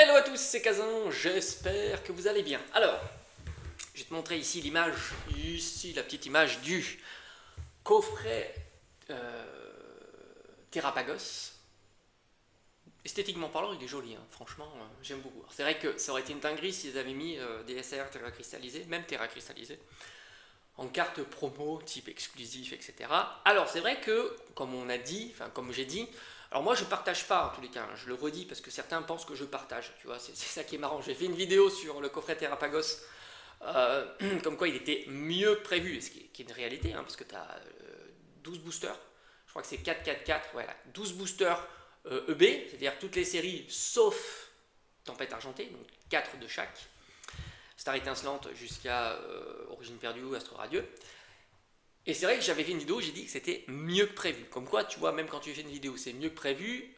Hello à tous, c'est Kazan, j'espère que vous allez bien. Alors, je vais te montrer ici l'image, ici la petite image du coffret Terrapagos. Esthétiquement parlant, il est joli, hein. Franchement, j'aime beaucoup. C'est vrai que ça aurait été une dinguerie s'ils avaient mis des SR Terra cristallisés, même Terra cristallisés, en carte promo, type exclusif, etc. Alors, c'est vrai que, comme on a dit, enfin, comme j'ai dit, alors moi je partage pas en tous les cas, hein, je le redis parce que certains pensent que je partage, tu vois, c'est ça qui est marrant. J'ai fait une vidéo sur le coffret Terrapagos, comme quoi il était mieux que prévu, ce qui est une réalité, hein, parce que tu as 12 boosters, je crois que c'est 4-4-4, voilà, 12 boosters EB, c'est-à-dire toutes les séries sauf Tempête Argentée, donc 4 de chaque, Star Étincelante jusqu'à Origine Perdue ou Astro Radieux. Et c'est vrai que j'avais fait une vidéo, j'ai dit que c'était mieux que prévu. Comme quoi, tu vois, même quand tu fais une vidéo, c'est mieux que prévu.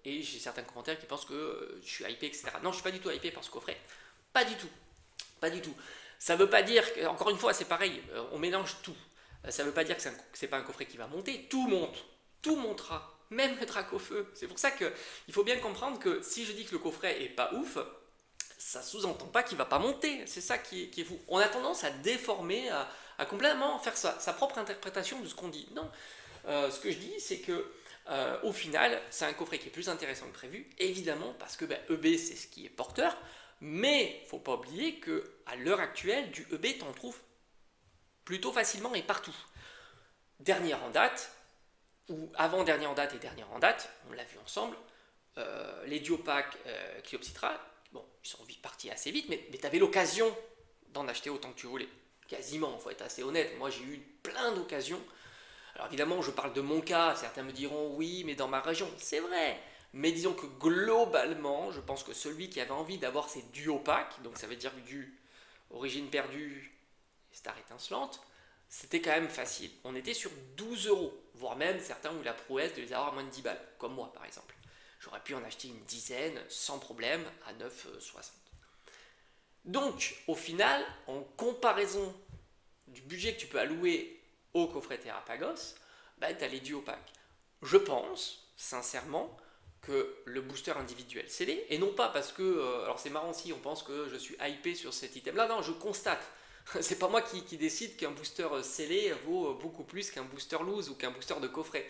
Et j'ai certains commentaires qui pensent que je suis hypé, etc. Non, je suis pas du tout hypé par ce coffret. Pas du tout. Pas du tout. Ça veut pas dire que, encore une fois, c'est pareil, on mélange tout. Ça veut pas dire que c'est pas un coffret qui va monter. Tout monte. Tout montera. Même le Dracofeu. C'est pour ça qu'il faut bien comprendre que si je dis que le coffret est pas ouf, ça sous-entend pas qu'il va pas monter. C'est ça qui est fou. On a tendance à déformer, à complètement faire sa propre interprétation de ce qu'on dit. Non, ce que je dis, c'est que au final, c'est un coffret qui est plus intéressant que prévu, évidemment, parce que EB, c'est ce qui est porteur, mais faut pas oublier que à l'heure actuelle, du EB, t'en trouves plutôt facilement et partout. Dernière en date, ou avant-dernière en date et dernière en date, on l'a vu ensemble, les duopacks Cleopsitra, bon, ils sont partis assez vite, mais tu avais l'occasion d'en acheter autant que tu voulais. Quasiment, il faut être assez honnête. Moi, j'ai eu plein d'occasions. Alors évidemment, je parle de mon cas. Certains me diront, oui, mais dans ma région, c'est vrai. Mais disons que globalement, je pense que celui qui avait envie d'avoir ces duopacks, donc ça veut dire du Origine Perdue et Star Étincelante, c'était quand même facile. On était sur 12 €, voire même certains ont eu la prouesse de les avoir à moins de 10 balles, comme moi par exemple. J'aurais pu en acheter une dizaine sans problème à 9,60. Donc, au final, en comparaison du budget que tu peux allouer au coffret Terrapagos, tu as les duopacks. Je pense, sincèrement, que le booster individuel scellé, et non pas parce que, alors c'est marrant si on pense que je suis hypé sur cet item-là, non, je constate. C'est pas moi qui décide qu'un booster scellé vaut beaucoup plus qu'un booster loose ou qu'un booster de coffret.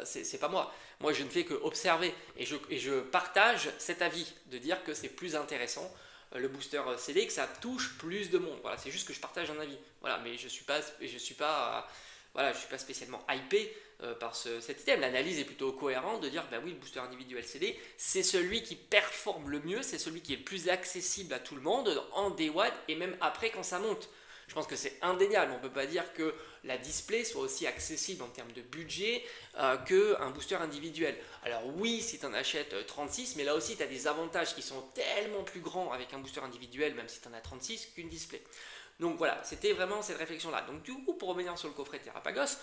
C'est pas moi. Moi, je ne fais que observer et je partage cet avis de dire que c'est plus intéressant le booster scellé, que ça touche plus de monde. Voilà, c'est juste que je partage un avis. Voilà, mais je suis pas spécialement hypé par cet item. L'analyse est plutôt cohérente de dire, bah oui, le booster individuel scellé, c'est celui qui performe le mieux, c'est celui qui est le plus accessible à tout le monde en day one et même après quand ça monte. Je pense que c'est indéniable. On ne peut pas dire que la display soit aussi accessible en termes de budget qu'un booster individuel. Alors oui, si tu en achètes 36, mais là aussi tu as des avantages qui sont tellement plus grands avec un booster individuel, même si tu en as 36, qu'une display. Donc voilà, c'était vraiment cette réflexion-là. Donc du coup, pour revenir sur le coffret Terrapagos,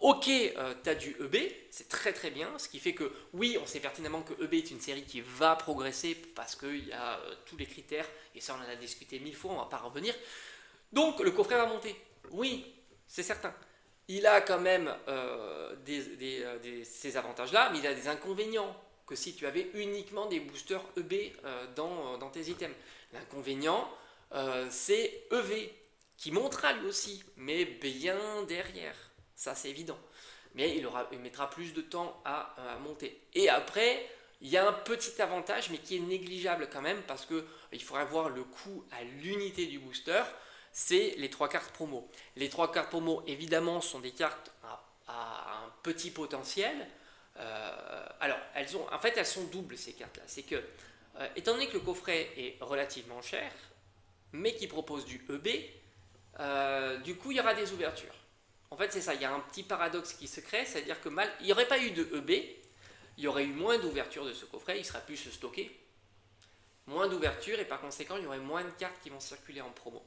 ok, tu as du EB, c'est très très bien, ce qui fait que oui, on sait pertinemment que EB est une série qui va progresser parce qu'il y a tous les critères, et ça on en a discuté 1000 fois, on ne va pas revenir. Donc le coffret va monter, oui, c'est certain. Il a quand même ces avantages-là, mais il a des inconvénients que si tu avais uniquement des boosters EB dans tes items. L'inconvénient, c'est EV, qui montera lui aussi, mais bien derrière. Ça, c'est évident. Mais il mettra plus de temps à monter. Et après, il y a un petit avantage, mais qui est négligeable quand même, parce qu'il faudra voir le coût à l'unité du booster. C'est les 3 cartes promo. Les 3 cartes promo, évidemment, sont des cartes à un petit potentiel. Alors, elles sont doubles, ces cartes-là. C'est que, étant donné que le coffret est relativement cher, mais qui propose du EB, du coup, il y aura des ouvertures. En fait, c'est ça, il y a un petit paradoxe qui se crée, c'est-à-dire que il n'y aurait pas eu de EB, il y aurait eu moins d'ouverture de ce coffret, il sera plus stocké, moins d'ouverture, et par conséquent, il y aurait moins de cartes qui vont circuler en promo.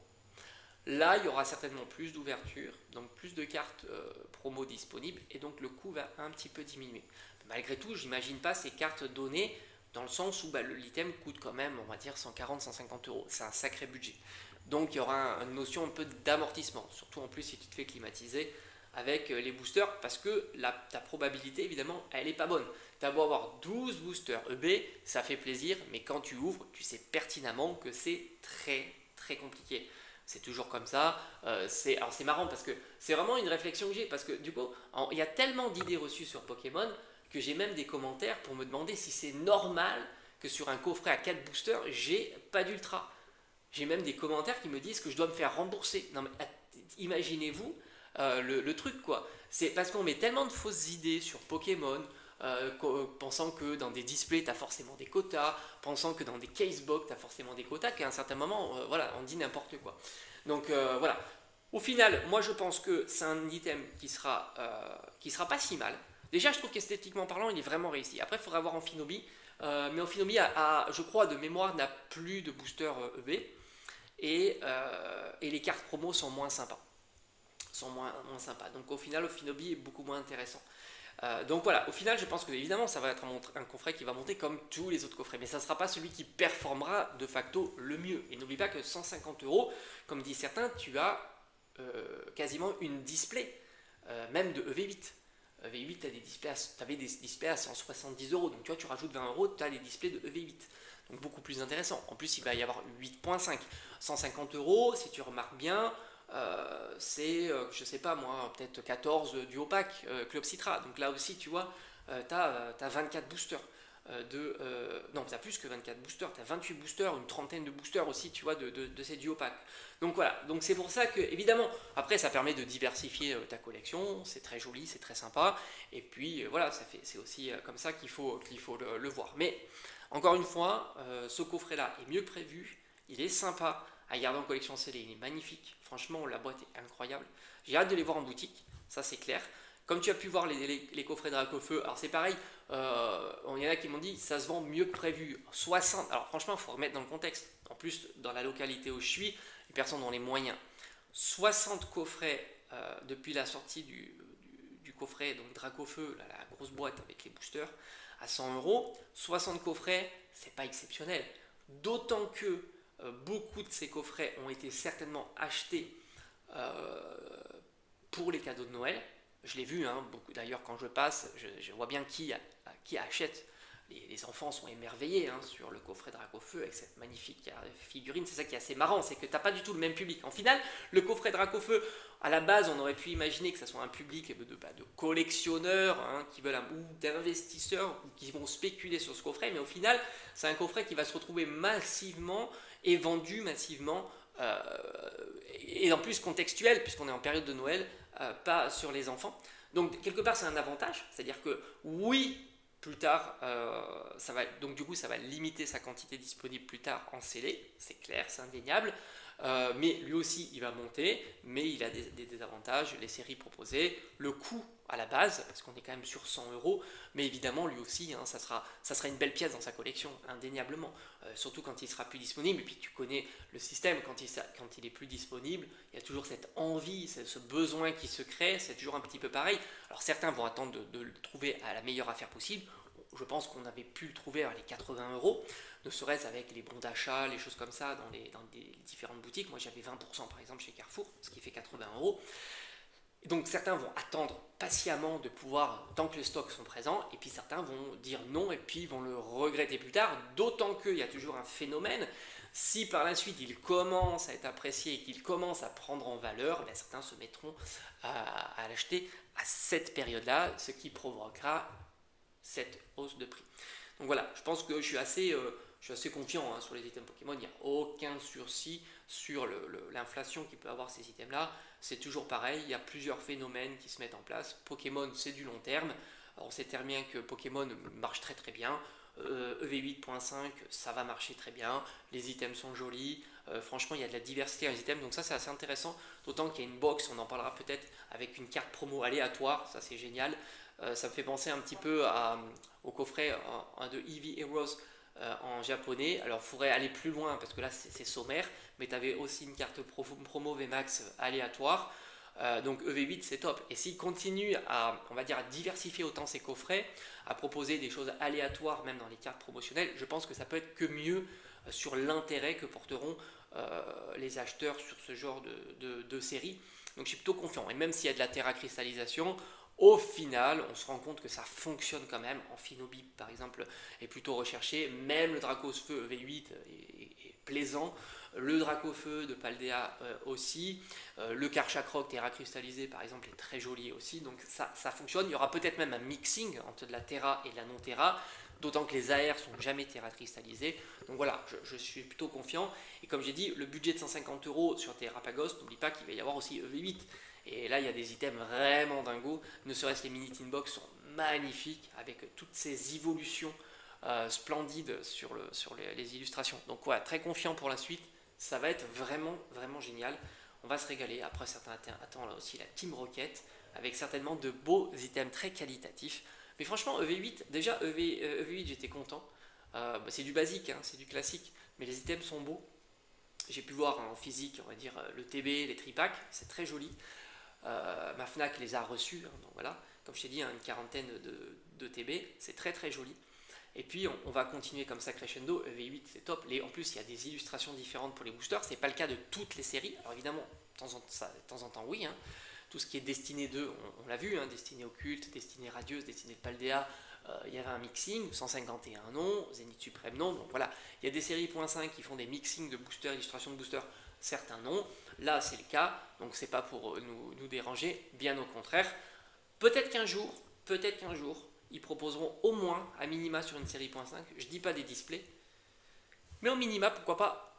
Là, il y aura certainement plus d'ouverture, donc plus de cartes promo disponibles, et donc le coût va un petit peu diminuer. Malgré tout, j'imagine pas ces cartes données, dans le sens où l'item coûte quand même, on va dire, 140-150 €. C'est un sacré budget. Donc il y aura une notion un peu d'amortissement, surtout en plus si tu te fais climatiser avec les boosters, parce que ta probabilité, évidemment, elle n'est pas bonne. Tu as beau avoir 12 boosters EB, ça fait plaisir, mais quand tu ouvres, tu sais pertinemment que c'est très très compliqué. C'est toujours comme ça. Alors c'est marrant parce que c'est vraiment une réflexion que j'ai, parce que du coup, il y a tellement d'idées reçues sur Pokémon que j'ai même des commentaires pour me demander si c'est normal que sur un coffret à 4 boosters, j'ai pas d'ultra. J'ai même des commentaires qui me disent que je dois me faire rembourser. Non mais imaginez-vous le truc quoi. C'est parce qu'on met tellement de fausses idées sur Pokémon, pensant que dans des displays tu as forcément des quotas, pensant que dans des casebox tu as forcément des quotas, qu'à un certain moment, voilà, on dit n'importe quoi. Donc voilà. Au final, moi je pense que c'est un item qui sera pas si mal. Déjà, je trouve qu'esthétiquement parlant, il est vraiment réussi. Après, il faudra voir Amphinobi. Mais Amphinobi, je crois, de mémoire, n'a plus de booster EB. Et les cartes promo sont moins sympas. Donc au final, Amphinobi est beaucoup moins intéressant. Donc voilà, au final, je pense que évidemment, ça va être un coffret qui va monter comme tous les autres coffrets. Mais ça ne sera pas celui qui performera de facto le mieux. Et n'oublie pas que 150 €, comme disent certains, tu as quasiment une display, même de EV8. EV8, tu avais des displays à 170 €. Donc tu vois, tu rajoutes 20 €, tu as des displays de EV8. Donc beaucoup plus intéressant. En plus, il va y avoir 8.5. 150 €, si tu remarques bien, c'est, je sais pas moi, peut-être 14 Duopack Club Citra. Donc là aussi, tu vois, tu as 24 boosters. Non, tu as plus que 24 boosters, tu as 28 boosters, une trentaine de boosters aussi, tu vois, de ces Duopack. Donc voilà, donc c'est pour ça que, évidemment, après ça permet de diversifier ta collection, c'est très joli, c'est très sympa, et puis voilà, c'est aussi comme ça qu'il faut le voir. Mais encore une fois, ce coffret-là est mieux que prévu, il est sympa à garder en collection scellée, il est magnifique, franchement la boîte est incroyable, j'ai hâte de les voir en boutique, ça c'est clair. Comme tu as pu voir les coffrets Dracofeu, alors c'est pareil, il y en a qui m'ont dit ça se vend mieux que prévu, 60, alors franchement il faut remettre dans le contexte, en plus dans la localité où je suis, les personnes ont les moyens, 60 coffrets depuis la sortie du coffret, donc Dracofeu, la grosse boîte avec les boosters, à 100 €, 60 coffrets, c'est pas exceptionnel. D'autant que beaucoup de ces coffrets ont été certainement achetés pour les cadeaux de Noël. Je l'ai vu, hein, beaucoup d'ailleurs quand je passe, je vois bien qui achète. Les enfants sont émerveillés hein, sur le coffret Dracofeu avec cette magnifique figurine. C'est ça qui est assez marrant, c'est que tu n'as pas du tout le même public. En final, le coffret Dracofeu, à la base, on aurait pu imaginer que ce soit un public de collectionneurs hein, qui veulent ou d'investisseurs qui vont spéculer sur ce coffret, mais au final, c'est un coffret qui va se retrouver massivement et vendu massivement, et en plus contextuel, puisqu'on est en période de Noël, pas sur les enfants. Donc, quelque part, c'est un avantage, c'est-à-dire que oui, plus tard, donc du coup, ça va limiter sa quantité disponible plus tard en scellé, c'est clair, c'est indéniable. Mais lui aussi, il va monter, mais il a des désavantages, les séries proposées, le coût à la base, parce qu'on est quand même sur 100 €, mais évidemment, lui aussi, hein, ça sera une belle pièce dans sa collection, indéniablement, surtout quand il sera plus disponible, et puis tu connais le système, quand il est plus disponible, il y a toujours cette envie, ce besoin qui se crée, c'est toujours un petit peu pareil. Alors certains vont attendre de le trouver à la meilleure affaire possible, je pense qu'on avait pu le trouver à les 80 €, ne serait-ce avec les bons d'achat, les choses comme ça, dans des différentes boutiques. Moi j'avais 20% par exemple chez Carrefour, ce qui fait 80 €. Et donc certains vont attendre patiemment de pouvoir, tant que les stocks sont présents, et puis certains vont dire non, et puis vont le regretter plus tard, d'autant qu'il y a toujours un phénomène. Si par la suite il commence à être apprécié et qu'il commence à prendre en valeur, ben certains se mettront à l'acheter à cette période-là, ce qui provoquera cette hausse de prix. Donc voilà, je pense que je suis assez confiant hein, sur les items Pokémon, il n'y a aucun sursis sur l'inflation qu'il peut avoir ces items-là. C'est toujours pareil, il y a plusieurs phénomènes qui se mettent en place. Pokémon, c'est du long terme. Alors, on sait très bien que Pokémon marche très très bien. EV8.5, ça va marcher très bien. Les items sont jolis. Franchement, il y a de la diversité dans les items, donc ça c'est assez intéressant. D'autant qu'il y a une box, on en parlera peut-être, avec une carte promo aléatoire, ça c'est génial. Ça me fait penser un petit peu au coffret de Eevee Heroes en japonais. Alors il faudrait aller plus loin parce que là c'est sommaire, mais tu avais aussi une carte promo VMAX aléatoire. Donc EV8 c'est top. Et s'il continue on va dire, à diversifier autant ses coffrets, à proposer des choses aléatoires même dans les cartes promotionnelles, je pense que ça peut être que mieux sur l'intérêt que porteront les acheteurs sur ce genre de série. Donc je suis plutôt confiant. Et même s'il y a de la terra cristallisation, Au final, on se rend compte que ça fonctionne quand même. Amphinobip, par exemple, est plutôt recherché. Même le Dracos-Feu V8 est plaisant. Le Dracofeu de Paldea aussi. Le Karchak Terra cristallisé, par exemple, est très joli aussi. Donc ça fonctionne. Il y aura peut-être même un mixing entre de la Terra et de la non-Terra. D'autant que les AR sont jamais Terra cristallisés. Donc voilà, je suis plutôt confiant. Et comme j'ai dit, le budget de 150 € sur Terrapagos, n'oublie pas qu'il va y avoir aussi EV8. Et là, il y a des items vraiment dingos. Ne serait-ce les mini tin box sont magnifiques avec toutes ces évolutions splendides sur les illustrations. Donc voilà, très confiant pour la suite. Ça va être vraiment, vraiment génial. On va se régaler. Après, certains attendent là aussi la Team Rocket avec certainement de beaux items très qualitatifs. Mais franchement, EV8, déjà EV8, j'étais content. C'est du basique, hein, c'est du classique, mais les items sont beaux. J'ai pu voir en physique, on va dire, le TB, les tripacks, c'est très joli. Ma Fnac les a reçus, hein, donc voilà, comme je t'ai dit, hein, une quarantaine de TB, c'est très très joli. Et puis on va continuer comme ça crescendo, EV8 c'est top. En plus il y a des illustrations différentes pour les boosters, c'est pas le cas de toutes les séries. Alors évidemment, de temps en temps oui, hein. Tout ce qui est Destinée 2, on l'a vu, hein, Destinée Occulte, Destinée Radieuse, Destinée de Paldea, il y avait un mixing, 151 non, Zénith Suprême non, donc voilà, il y a des séries .5 qui font des mixings de boosters, illustrations de boosters, certains non, là c'est le cas, donc c'est pas pour nous déranger, bien au contraire. Peut-être qu'un jour, ils proposeront au moins, à minima sur une série .5, je dis pas des displays, mais au minima, pourquoi pas,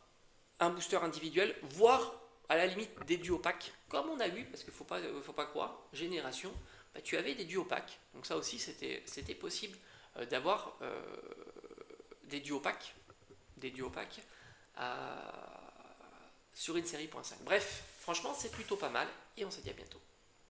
un booster individuel, voire à la limite des duos packs, comme on a eu, parce qu'il faut pas croire, Génération, bah, tu avais des duos packs, donc ça aussi c'était possible d'avoir des duos packs, sur une série .5. Bref, franchement c'est plutôt pas mal, et on se dit à bientôt.